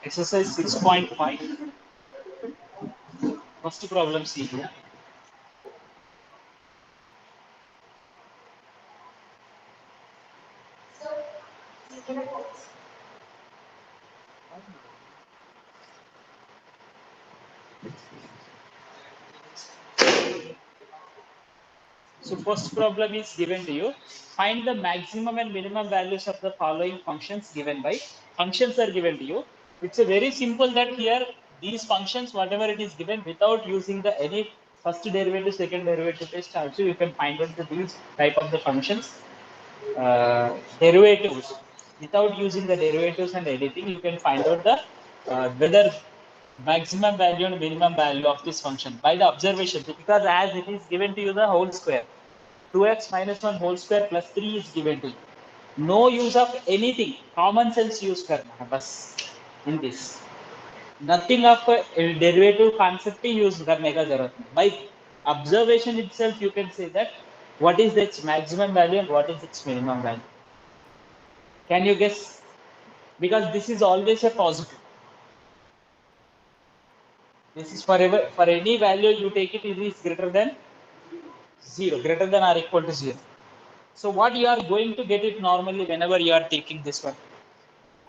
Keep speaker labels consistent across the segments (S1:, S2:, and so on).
S1: Exercise 6.5. First problem see here. So first problem is given to you. Find the maximum and minimum values of the following functions given by. Functions are given to you. It's a very simple that here these functions, whatever it is given, without using the any first derivative, second derivative test, also you can find out these type of the functions. Derivatives, without using the derivatives and anything, you can find out the whether maximum value and minimum value of this function by the observation, because as it is given to you the whole square, 2x minus 1 whole square plus 3 is given to you. No use of anything, common sense use karna hai bas in this. Nothing of derivative concept use karne ka zarurat nahi. By observation itself you can say that what is its maximum value and what is its minimum value. Can you guess? Because this is always a positive. This is forever, for any value you take it, it is greater than 0, greater than or equal to 0. So what you are going to get it normally whenever you are taking this one.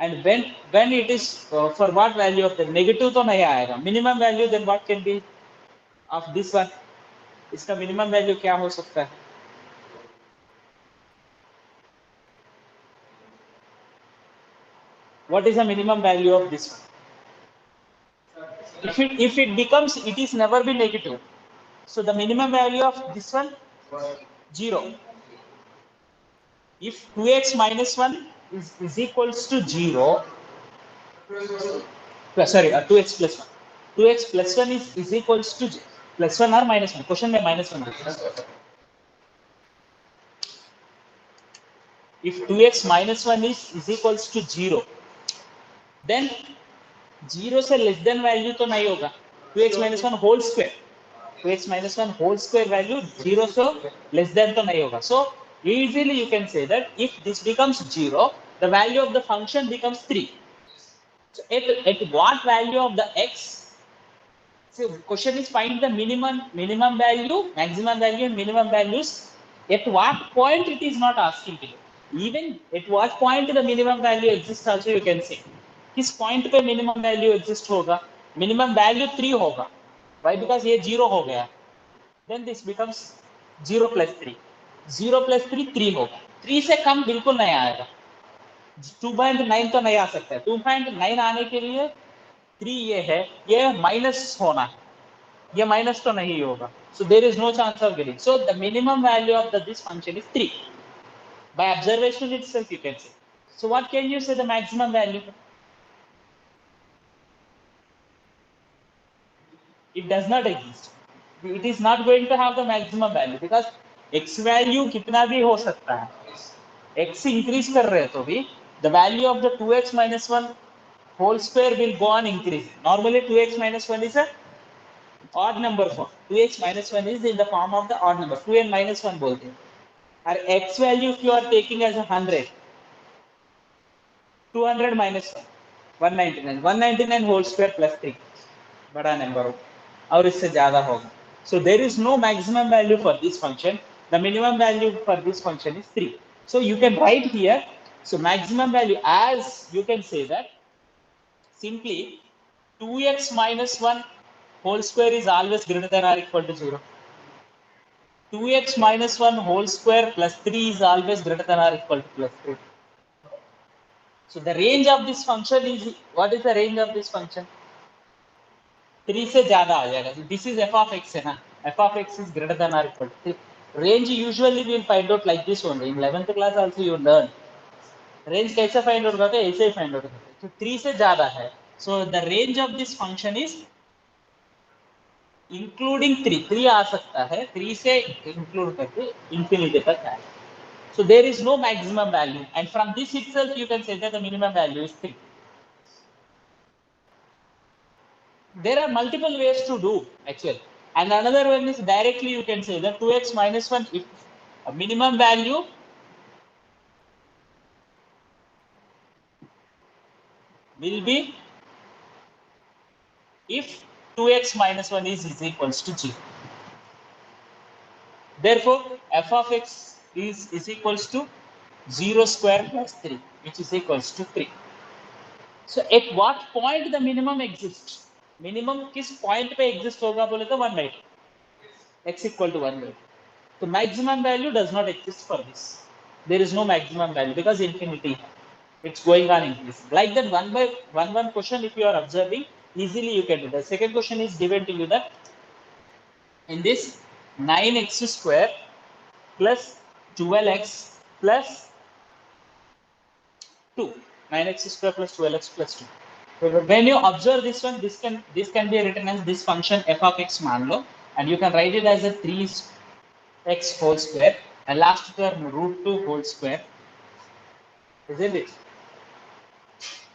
S1: And when it is for what value of the negative to nahi aayega. Minimum value then what can be of this one? इसका minimum value क्या हो सकता है? What is the minimum value of this one? If it becomes, it is never be negative. So the minimum value of this one 0. If 2x minus 1 is equals to 0, sorry, 2x plus 1. 2x plus 1 is equals to plus 1 or minus 1. Question में minus 1. If 2x minus 1 is equals to 0, then 0 से less than value तो नहीं होगा. 2x minus 1 whole square. 2x minus 1 whole square value 0 so less than to nahi hoga. So easily you can say that if this becomes 0, the value of the function becomes 3. So at what value of the x? So question is find the minimum value, maximum value and minimum values. At what point it is not asking you. Even at what point the minimum value exists also you can say. किस point पे minimum value exist होगा? Minimum value 3 होगा. Why? Because ये 0 हो गया. Then this becomes 0 plus 3. 0 plus 3 3 होगा. 3 से कम बिल्कुल नहीं आएगा. 2.9 तो नहीं आ सकता है. 2.9 आने के लिए 3 ये है, ये माइनस होना है. ये माइनस तो नहीं होगा. So there is no chance of getting. So the minimum value of this function is 3. By observation itself you can say. So what can you say the maximum value? It does not exist. It is not going to have the maximum value because x value कितना भी हो सकता है. X increase कर रहे तो भी the value of the 2x minus 1 whole square will go on increasing. Normally 2x minus 1 is a odd number form. 2x minus 1 is in the form of the odd number. 2n minus 1 बोलते हैं. और x value if you are taking as 100, 200 minus 1, 199. 199 whole square plus 3. बड़ा number हो और इससे ज्यादा होगा. So there is no maximum value for this function. The minimum value for this function is 3. So you can write here. So maximum value, as you can say that simply 2x minus 1 whole square is always greater than or equal to 0. 2x minus 1 whole square plus 3 is always greater than or equal to plus 3. So the range of this function is, what is the range of this function? 3 से ज्यादा आ जाएगा. This is f of x है ना. f of x is greater than or equal to 3. Range usually we will find out like this only. In 11th class also you learn. Range कैसे find out करते हैं? ऐसे ही find out करते हैं. तो 3 से ज्यादा है. So the range of this function is including 3. 3 आ सकता है. 3 से include करके infinity तक है. So there is no maximum value, and from this itself you can say that the minimum value is 3. There are multiple ways to do actually, and another one is directly you can say that 2x minus 1 if a minimum value will be if 2x minus 1 is equals to 0. Therefore, f of x is equals to 0 square plus 3, which is equals to 3. So at what point the minimum exists? Minimum किस point पे exist होगा बोले तो 1 by 2. X equal to 1 by 2. So maximum value does not exist for this. There is no maximum value because infinity. It's going on increasing. Like that 1 by 1 question, if you are observing, easily you can do. The second question is given to you that in this 9x square plus 12x plus 2. 9x square plus 12x plus 2. So when you observe this one, this can be written as this function f of x मान लो, and you can write it as a 3x whole square and last term root 2 whole square, isn't it?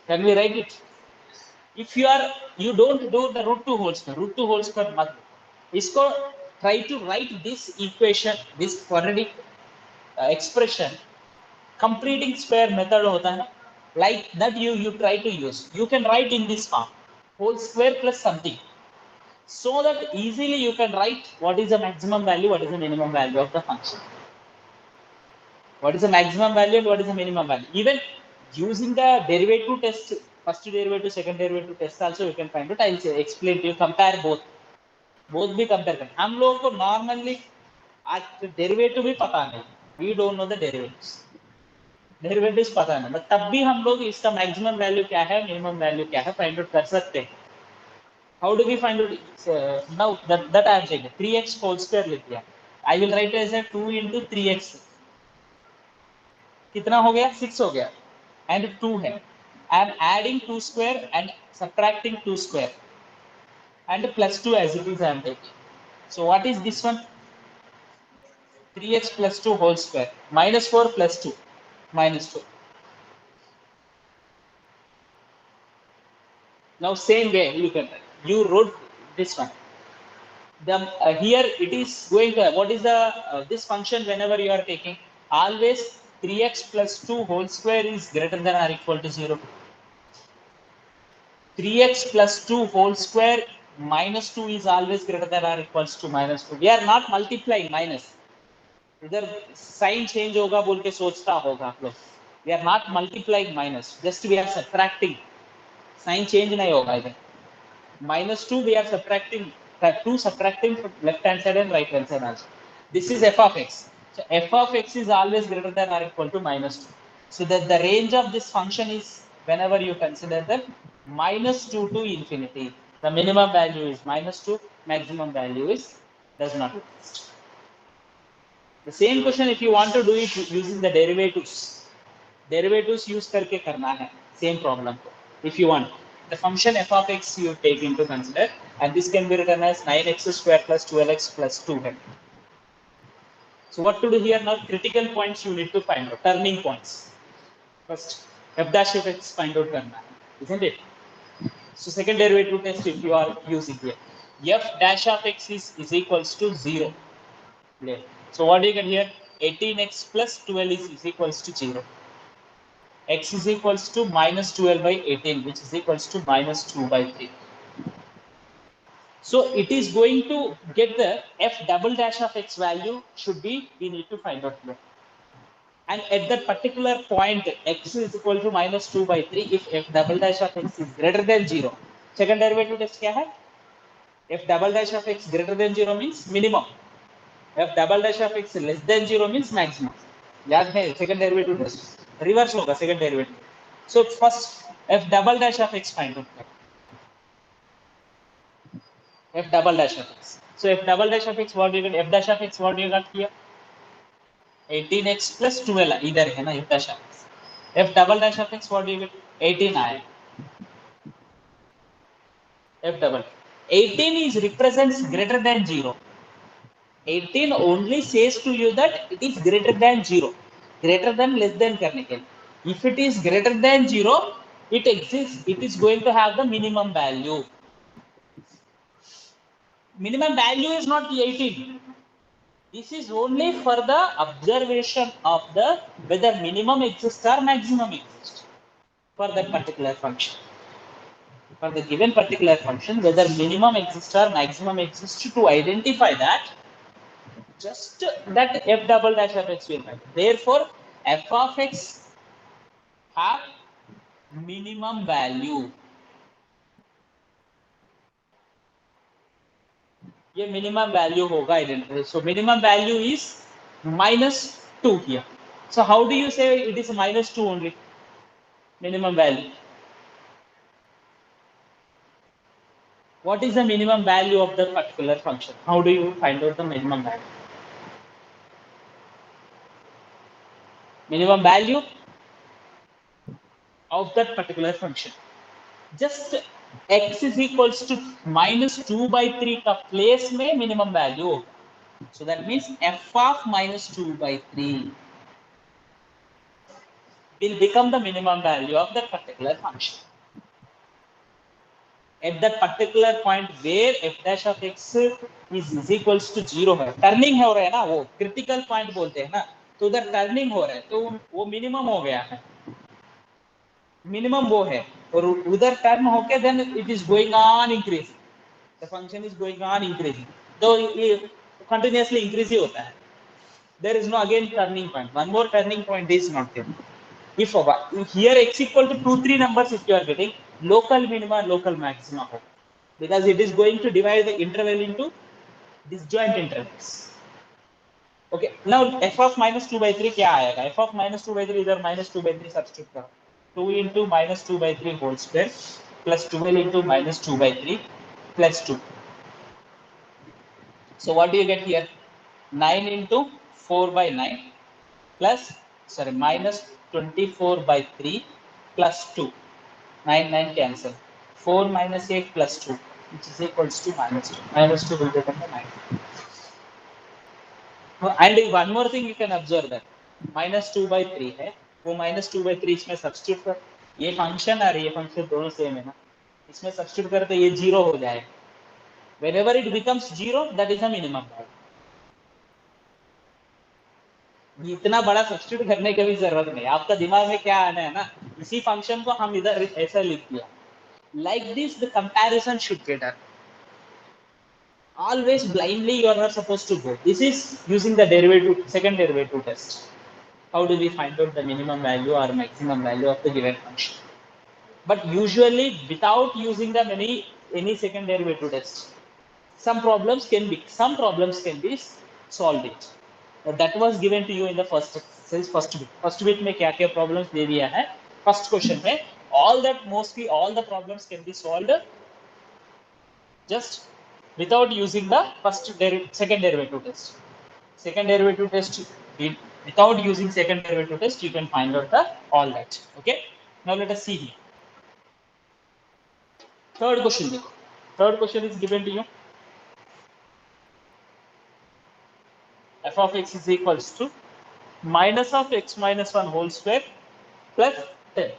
S1: Can we write it? If you don't do the root 2 whole square मत इसको try to write this equation, this quadratic expression completing square method होता है ना, like that you try to use. You can write in this form whole square plus something, so that easily you can write what is the maximum value, what is the minimum value of the function, what is the maximum value and what is the minimum value. Even using the derivative test, first derivative, second derivative test also you can find out. I'll explain to you, compare both भी compare करें. हम लोगों को normally आज derivative भी पता नहीं, we don't know the derivatives पता नहीं, but तब भी हम लोग इसका maximum value क्या है, minimum value क्या है find out कर सकते हैं. How do we find out? Now that I am saying 3x whole square लिख दिया. I will write as a 2 into 3x. कितना हो गया? 6 हो गया. And 2 है. I am adding 2 square and subtracting 2 square. And plus 2 as it is I am taking. So what is this one? 3x plus 2 whole square. Minus 4 plus 2. Minus 2. Now same way you can write. You wrote this one. Here it is going to, what is the this function whenever you are taking, always 3x plus 2 whole square is greater than or equal to 0. 3x plus 2 whole square minus 2 is always greater than or equals to minus 2. We are not multiplying minus. इधर sign change होगा बोल के सोचता होगा आप लोग. We are not multiplying minus. Just we are subtracting. Sign change नहीं होगा इधर. Minus 2 we are subtracting, 2 subtracting from left hand side and right hand side also. This is f of x. So f of x is always greater than or equal to minus 2. So that the range of this function is, whenever you consider that, minus 2 to infinity. The minimum value is minus 2, maximum value is does not exist. The same question if you want to do it using the derivatives use करके करना है, same problem. If you want the function f of x you take into consider, and this can be written as 9x square plus 12x plus 2. So what to do here now? Critical points you need to find out, turning points. First f dash of x find out करना है, isn't it? So second derivative test if you are using here, f dash of x is equals to 0. So what do you get here? 18x plus 12 is equals to 0. X is equals to minus 12 by 18, which is equals to minus 2 by 3. So it is going to get the f double dash of x value should be, we need to find out here. And at that particular point, x is equal to minus 2 by 3, if f double dash of x is greater than 0. Second derivative test क्या है? F double dash of x greater than 0 means minimum. F double dash of x less than 0 means maximum. याद है second derivative test. Reverse होगा second derivative. So first f double dash of x find out. F double dash of x. So f double dash of x what do you get? F dash of x what do you got here? 18x plus 12 इधर है ना f dash of x. F double dash of x what do you get? 18 आया. F double. 18 is represents greater than 0. 18 only says to you that it is greater than 0. Greater than less than करने के लिए. If it is greater than 0, it exists. It is going to have the minimum value. Minimum value is not 18. This is only for the observation of the whether minimum exists or maximum exists for that particular function. for the given particular function whether minimum exists or maximum exists. To identify that, just that f double dash of x will matter. Therefore, f of x have minimum value. ये minimum value होगा identity. So minimum value is -2 here. So how do you say it is -2 only? Minimum value. What is the minimum value of the particular function? How do you find out the minimum value? Minimum value of that particular function. Just x is equals to -2/3 का place में minimum value होगा. So that means f of -2/3 will become the minimum value of that particular function. At that particular point where f dash of x is equals to 0 है, turning हो रहा है ना, वो critical point बोलते हैं ना, तो उधर टर्निंग हो रहा है, तो वो मिनिमम हो गया है, मिनिमम वो है, और उधर टर्न होके then it is going on increasing, the function is going on increasing, तो ये कंटिन्यूअसली इंक्रीज ही होता है. There is no again turning point. One more turning point is not there. If here x equal to 2 3 numbers, if you are getting local minima local maxima, because it is going to divide the interval into disjoint intervals. Okay, now f of -2/3 क्या आएगा? F of -2/3 इधर -2/3 substitute करो, 2 into -2/3 whole square plus 12 into -2/3 plus 2. So what do you get here? 9 into 4/9 plus, sorry, -24/3 plus 2. 9 9 cancel. 4 minus 8 plus 2, which is equals to -2. -2 will become the 9. And one more thing you can observe that -2/3 है, वो -2/3 इसमें substitute कर, ये function और ये function दोनों same है ना, इसमें सब्स्टिट्यूट करते ये 0 हो जाएगा. Whenever it becomes 0, that is a minimum value. इतना बड़ा सब्स्टिट्यूट करने की भी जरूरत नहीं, आपका दिमाग में क्या आना है ना, इसी फंक्शन को हम इधर ऐसा लिख दिया. Like this, the comparison should be done. Always blindly you are not supposed to go. This is using the derivative, second derivative test. How do we find out the minimum value or maximum value of the given function? But usually without using the any second derivative test, some problems can be solved it. That was given to you in the first bit. First bit में क्या क्या problems दे दिया है. First question में mostly all the problems can be solved just without using the second derivative test. Second derivative test, without using second derivative test, you can find out all that. Okay. Now let us see here. Third question. Third question is given to you. F of x is equals to minus of x minus 1 whole square plus 10.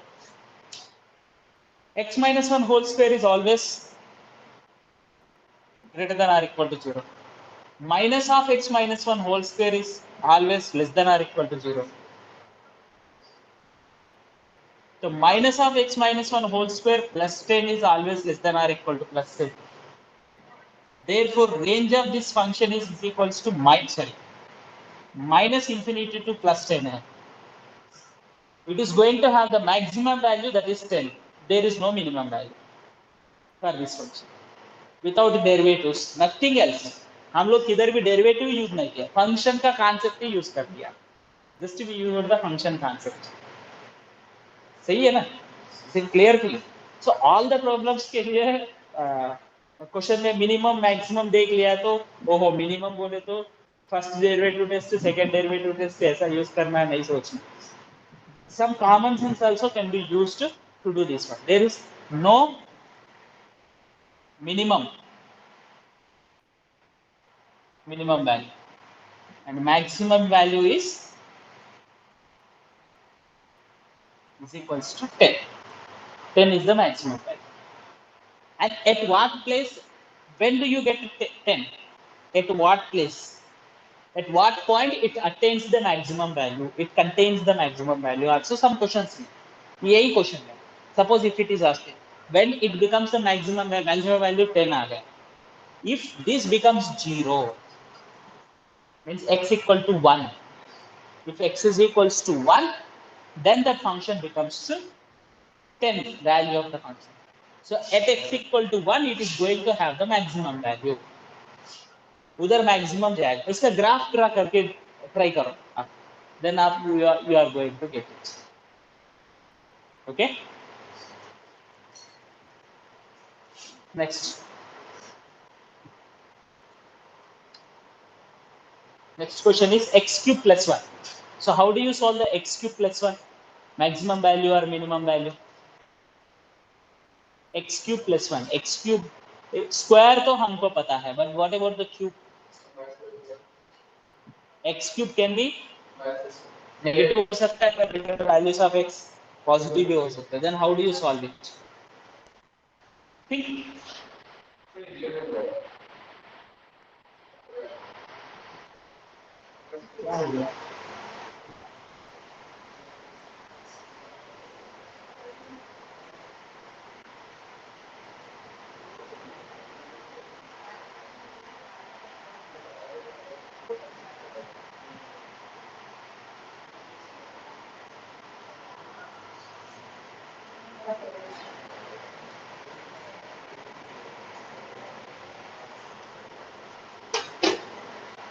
S1: X minus 1 whole square is always greater than or equal to 0. Minus of x minus 1 whole square is always less than or equal to 0. So minus of x minus 1 whole square plus 10 is always less than or equal to plus 10. Therefore, range of this function is equals to minus infinity to plus 10. It is going to have the maximum value, that is 10. There is no minimum value for this function. Without derivatives, nothing else. हम लोग किधर भी derivative use नहीं किया, function का concept ही use कर दिया. Just we use the function concept. सही है ना? Clear clear. So all the problems के लिए क्वेश्चन में मिनिमम मैक्सिमम देख लिया तो ओहो मिनिमम बोले तो first derivative test second derivative test ऐसा यूज करना नहीं सोचना. Some common sense also can be used to do this one. There is no minimum value and maximum value is equals to 10. 10 is the maximum value. And at what place, when do you get 10? At what place? At what point it attains the maximum value? It contains the maximum value. Also some questions. यही question है. Suppose if it is asked, when it becomes the maximum value 10 आ गया. If this becomes 0, means x equal to 1. If x is equals to 1, then that function becomes 10 value of the function. So at x equal to 1, it is going to have the maximum value. उधर maximum जाएगा. इसका graph draw करके try करो आप. Then आप you are going to get it. Okay. Next question is x cube plus 1. So how do you solve the x cube plus 1? Maximum value or minimum value? X cube plus 1. X cube square तो हमको पता है, but what about the cube? X cube can be negative हो सकता है, but different values of x positive भी हो सकता है. Then how do you solve it? Think.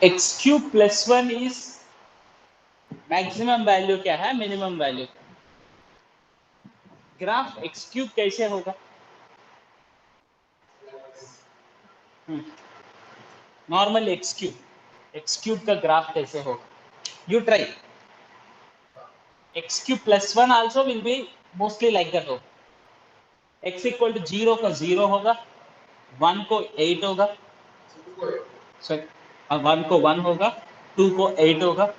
S1: X cube plus 1 is maximum value क्या है, minimum value. Graph x cube कैसे होगा? नॉर्मल x cube का ग्राफ कैसे होगा? You try. X cube plus 1 also will be mostly like that होगा. X equal to 0 का 0 होगा, 1 को 8 होगा, so 1 को 1 होगा, 2 को 8 होगा,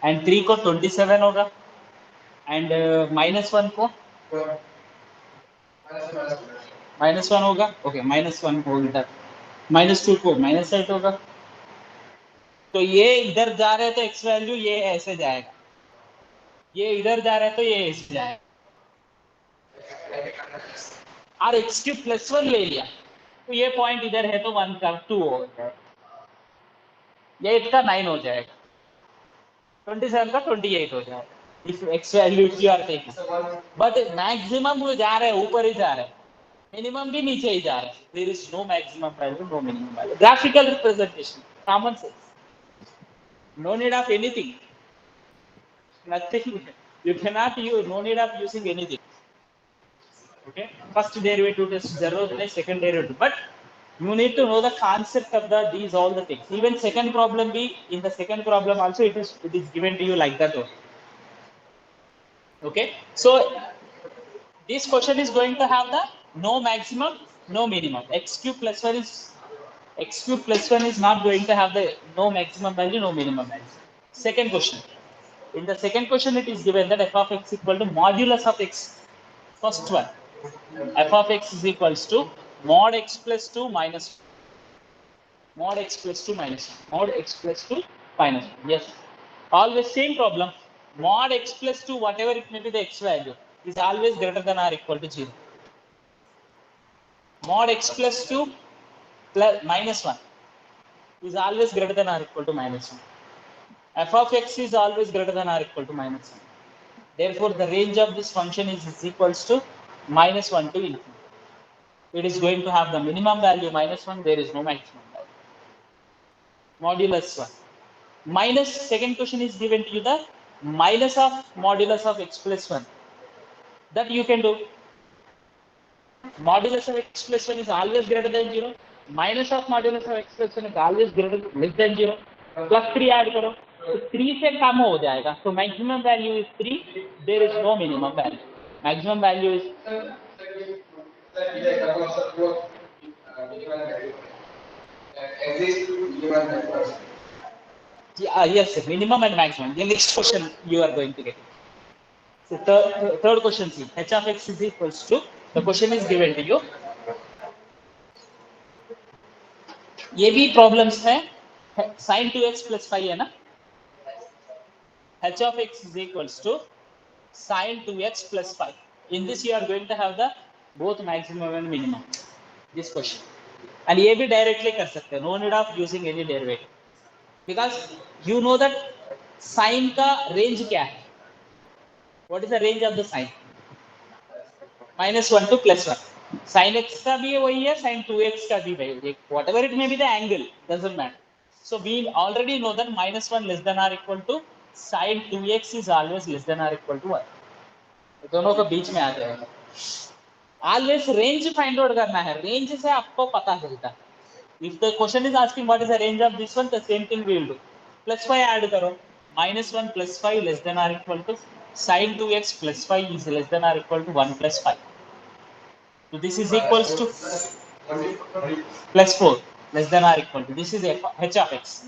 S1: and 3 को 27 होगा, and -1 को -1 होगा. Okay, -1 होगा, -2 को -8 होगा. तो ये इधर जा रहे तो x वैल्यू ये ऐसे जाएगा, ये इधर जा रहा है तो ये ऐसे जाएगा. और x क्यूब प्लस 1 ले लिया तो ये पॉइंट इधर है तो 1 का 2 हो जाएगा, ये 8 का 9 हो जाएगा, 27 का 28 हो जाएगा. इफ x वैल्यू की आर टेकिंग, बट मैक्सिमम वो जा रहा है ऊपर ही जा रहा है, मिनिमम भी नीचे ही जा रहा है. There is no maximum value, no minimum value. Graphical representation, common sense, no need of anything, nothing. You cannot use, no need of using anything. Okay, first derivative test जरूरत नहीं, second derivative, but you need to know the concept of these all the things. Even second problem be, in the second problem also it is given to you like that also. Okay, so this question is going to have the no maximum, no minimum. X cube plus 1 is not going to have the no maximum value, no minimum value. Second question. In the second question, it is given that f of x equal to modulus of x. First one, f of x is equals to mod x plus 2 minus 1. Mod x plus 2 minus 1. Mod x plus 2 minus 1. Yes. Always same problem. Mod x plus 2, whatever it may be the x value, is always greater than or equal to 0. Mod x plus 2 plus minus 1 is always greater than or equal to minus 1. F of x is always greater than or equal to minus 1. Therefore, the range of this function is equals to minus 1 to infinity. It is going to have the minimum value minus 1. There is no maximum value. Modulus 1. Minus, second question is given to you the minus of modulus of x plus 1. That you can do. Modulus of x plus 1 is always greater than 0. Minus of modulus of x plus 1 is always greater less than 0. Plus 3 add करो. तो 3 से कम हो जाएगा. So maximum value is 3. There is no minimum value. Maximum value is yes, minimum and maximum. The next question you are going to get. So third question, see, h of x is equals to, the question is given to you. ये भी problems है. Sin 2x plus 5 है ना. H of x is equals to sin 2x plus 5. In this you are going to have the both maximum and minimum. This question. And ये भी directly कर सकते हैं. No need of using any derivative. Because you know that sine का range क्या है? What is the range of the sine? -1 to +1. Sin x का भी वही है, sin 2x का भी वही. Whatever it may be the angle, doesn't matter. So we already know that -1 less than or equal to sin 2x is always less than or equal to 1. दोनों का बीच में आ जाएगा. Always range find out करना है. Range से आपको पता चलता है. If the question is asking what is the range of this one, the same thing we will do. +5 add करो. -1 + 5 less than or equal to sin 2x + 5 is less than or equal to 1 + 5. So this is equals to +4 less than or equal to. This is h of x.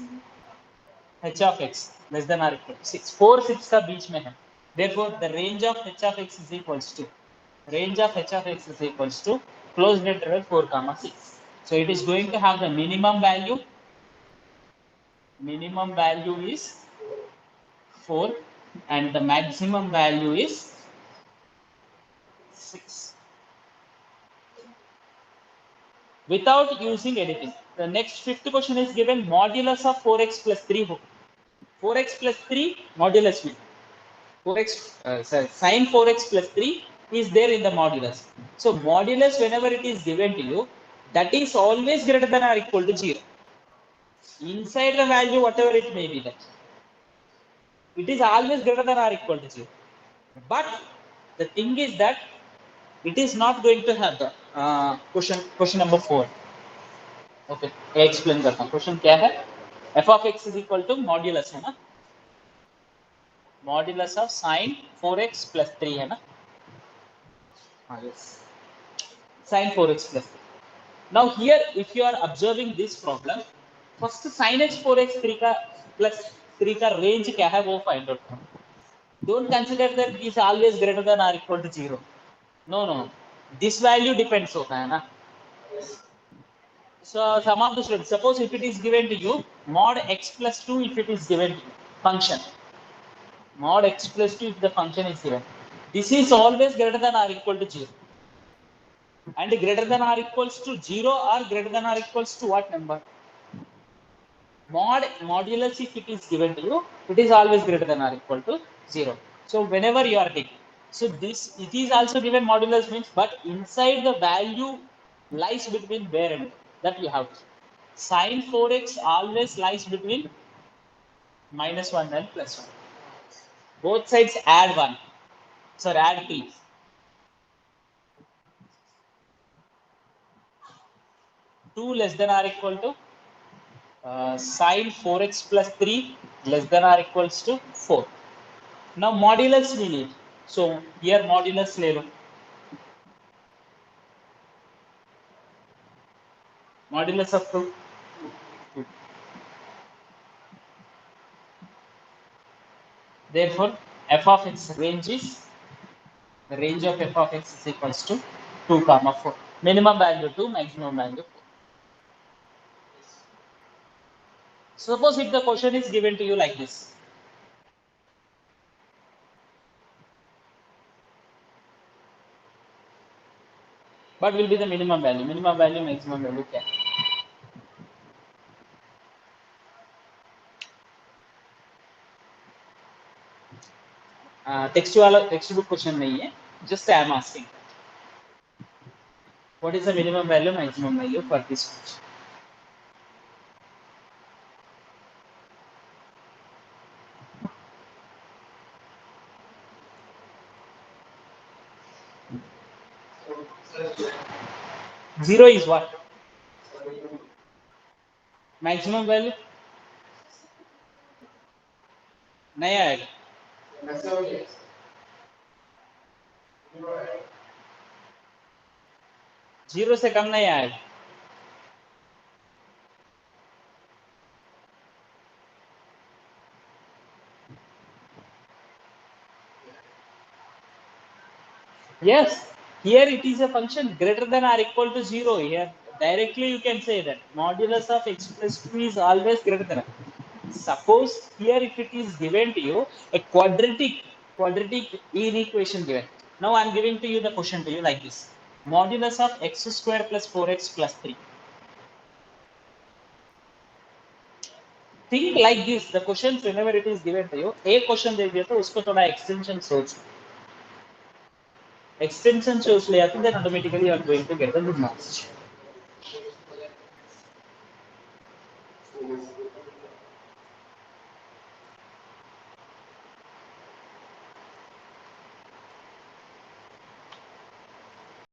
S1: h of x less than or equal to 6. 4 6 का बीच में है. Therefore, the range of h of x is equals to closed interval 4, 6. So it is going to have the minimum value. Minimum value is 4 and the maximum value is 6. Without using anything. The next fifth question is given modulus of 4x plus 3. 4x plus 3 modulus will 4x sin 4x plus 3 is there in the modulus. So modulus whenever it is given to you, that is always greater than or equal to 0. Inside the value whatever it may be, that it is always greater than or equal to 0. But the thing is that it is not going to have the question number 4. Okay, I explain करता हूँ. Question क्या है? f of x is equal to modulus है ना? Modulus of sin 4x plus 3 है ना? Yes. Sin 4x plus 3. Now here if you are observing this problem, first sin x 4x 3 का plus 3 का range क्या है वो find out करो. Don't consider that it is always greater than or equal to 0. No. This value depends होता है ना. So some of the students, suppose if it is given to you mod x plus 2, if it is given to you function mod x plus 2, if the function is given, this is always greater than or equal to 0, and greater than or equals to 0 or greater than or equals to what number? Modulus, if it is given to you, it is always greater than or equal to 0. So whenever you are taking, so this it is also given modulus means, but inside the value lies between where and that you have. Sin 4x always lies between -1 and +1. Both sides add 1. So add 3. 2 less than or equal to sin 4x plus 3 less than or equals to 4. Now modulus we need. So here modulus ले लो. Modulus of 2. Therefore, f of x range is, the range of f of x is equals to 2, 4. Minimum value 2, maximum value 4. Suppose if the question is given to you like this. What will be the minimum value? Minimum value, maximum value क्या? Text book question नहीं है. Just I am asking. What is the minimum value, maximum value for this function? Zero is what? Maximum value? नहीं आएगा. Zero से कम नहीं आएगा. Yes, here it is a function greater than or equal to 0. Here directly you can say that modulus of x plus 2 is always greater than. Suppose here if it is given to you a quadratic inequation given. Now I am giving to you the question to you like this. Modulus of x square plus 4x plus 3. Think like this. The questions whenever it is given to you, a question दे दिया तो उसको थोड़ा extension source. Extension source ले आते then automatically you are going to get the good marks.